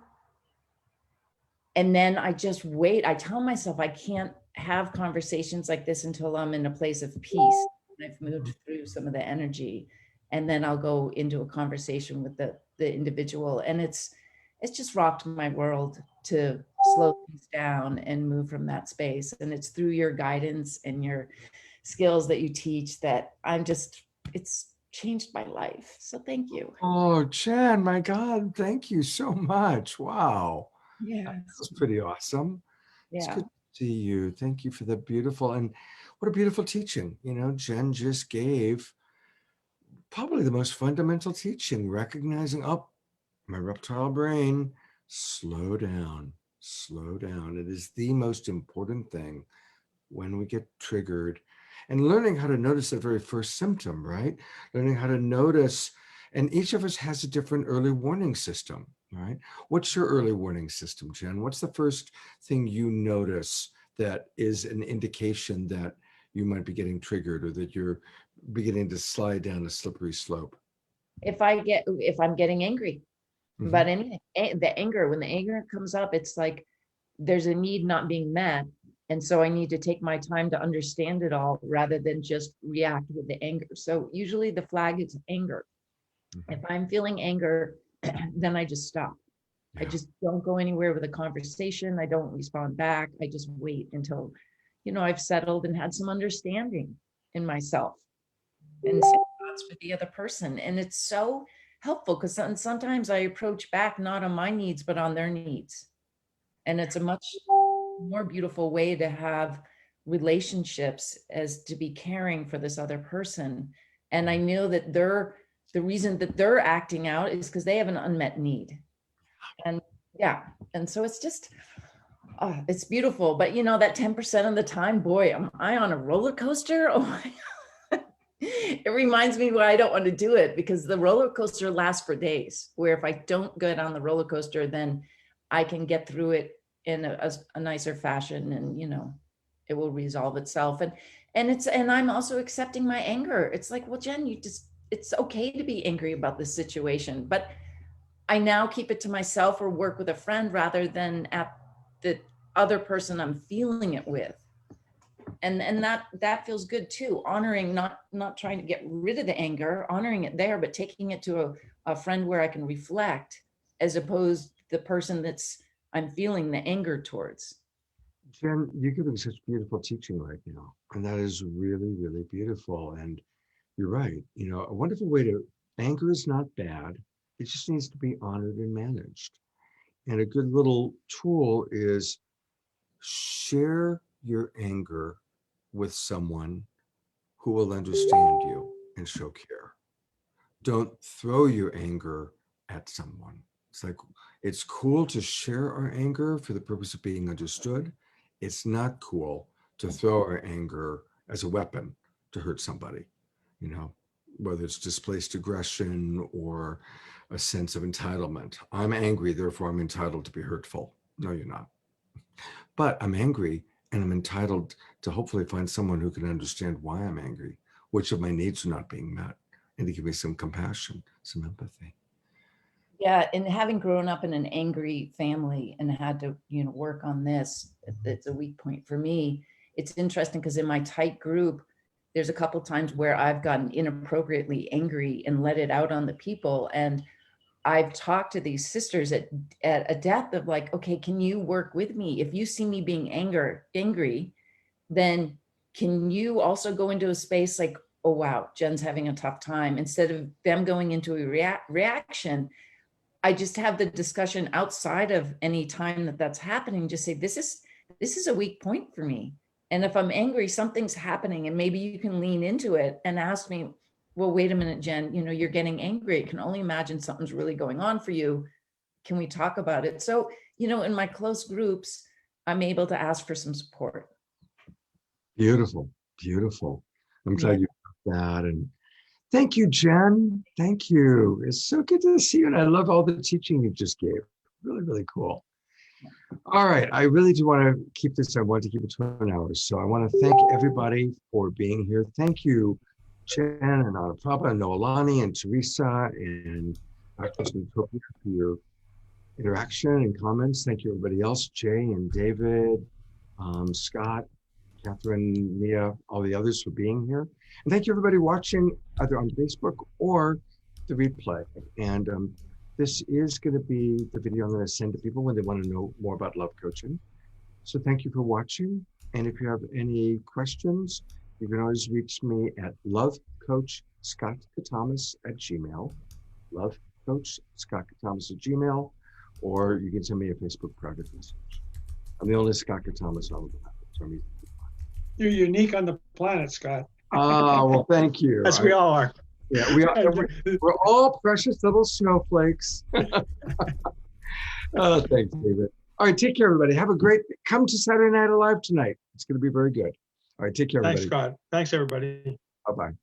S6: And then I just wait. I tell myself I can't have conversations like this until I'm in a place of peace. I've moved through some of the energy. And then I'll go into a conversation with the individual. And it's just rocked my world to slow things down and move from that space. And it's through your guidance and your skills that you teach that it's changed my life. So thank you.
S1: Oh, Jen, my God, thank you so much. Wow.
S6: Yeah.
S1: That's pretty awesome. It's
S6: Yeah.
S1: good to see you. Thank you for the beautiful, and what a beautiful teaching. Jen just gave probably the most fundamental teaching, recognizing, oh, my reptile brain, slow down, slow down. It is the most important thing when we get triggered, and learning how to notice that very first symptom, right? Learning how to notice, and each of us has a different early warning system, right? What's your early warning system, Jen? What's the first thing you notice that is an indication that you might be getting triggered or that you're beginning to slide down a slippery slope?
S6: If I'm getting angry
S1: Mhm.
S6: about anything, when the anger comes up, it's like there's a need not being met. And so I need to take my time to understand it all rather than just react with the anger. So usually the flag is anger. If I'm feeling anger, then I just stop. I
S1: Yeah.
S6: just don't go anywhere with a conversation. I don't respond back. I just wait until, I've settled and had some understanding in myself and same thoughts with the other person. And it's so helpful because sometimes I approach back not on my needs, but on their needs. And it's a much more beautiful way to have relationships as to be caring for this other person. And I know that the reason that they're acting out is because they have an unmet need. And yeah, and so it's just, it's beautiful. But that 10% of the time, boy, am I on a roller coaster? Oh my God. It reminds me why I don't want to do it, because the roller coaster lasts for days, where if I don't get on the roller coaster, then I can get through it in a nicer fashion, and it will resolve itself. And I'm also accepting my anger. It's like, well, Jen, it's okay to be angry about this situation, but I now keep it to myself or work with a friend rather than at the other person I'm feeling it with. And that feels good too. Honoring, not trying to get rid of the anger, honoring it there, but taking it to a friend where I can reflect, as opposed to the person I'm feeling the anger towards.
S1: Jen, you're giving such beautiful teaching right now, and that is really, really beautiful. And you're right. A wonderful way to, anger is not bad. It just needs to be honored and managed. And a good little tool is share your anger with someone who will understand you and show care. Don't throw your anger at someone. It's like, it's cool to share our anger for the purpose of being understood. It's not cool to throw our anger as a weapon to hurt somebody, whether it's displaced aggression or a sense of entitlement. I'm angry, therefore I'm entitled to be hurtful. No, you're not. But I'm angry and I'm entitled to hopefully find someone who can understand why I'm angry, which of my needs are not being met, and to give me some compassion, some empathy.
S6: Yeah, and having grown up in an angry family and had to, work on this, it's a weak point for me. it's interesting because in my tight group, there's a couple times where I've gotten inappropriately angry and let it out on the people. And I've talked to these sisters at a depth of like, okay, can you work with me? If you see me being angry, then can you also go into a space like, oh, wow, Jen's having a tough time. Instead of them going into a reaction, I just have the discussion outside of any time that that's happening. Just say, this is a weak point for me. And if I'm angry, something's happening, and maybe you can lean into it and ask me, well, wait a minute, Jen, you're getting angry. I can only imagine something's really going on for you. Can we talk about it? So, in my close groups, I'm able to ask for some support.
S1: Beautiful, beautiful. I'm glad you got that. And thank you, Jen. Thank you. It's so good to see you. And I love all the teaching you just gave. Really, really cool. All right. I really do want to keep this. I want to keep it 2 hours. So I want to thank everybody for being here. Thank you, Jen and Anna-Prabha and Noelani and Teresa and Dr. Santopia for your interaction and comments. Thank you, everybody else, Jay and David, Scott, Catherine, Mia, all the others for being here. And thank you, everybody watching either on Facebook or the replay. And this is going to be the video I'm going to send to people when they want to know more about love coaching. So thank you for watching. And if you have any questions, you can always reach me at lovecoachscottcatamas@gmail.com, lovecoachscottcatamas@gmail.com, or you can send me a Facebook private message. I'm the only Scott Catamas on the planet, so I'm easy to find.
S7: You're unique on the planet, Scott.
S1: Oh, well, thank you.
S7: As we all are.
S1: Yeah, we're all precious little snowflakes. Oh, thanks, David. All right, take care, everybody. Have a great, come to Saturday Night Alive tonight. It's going to be very good. All right, take care, everybody.
S7: Thanks, Scott. Thanks, everybody.
S1: Bye-bye.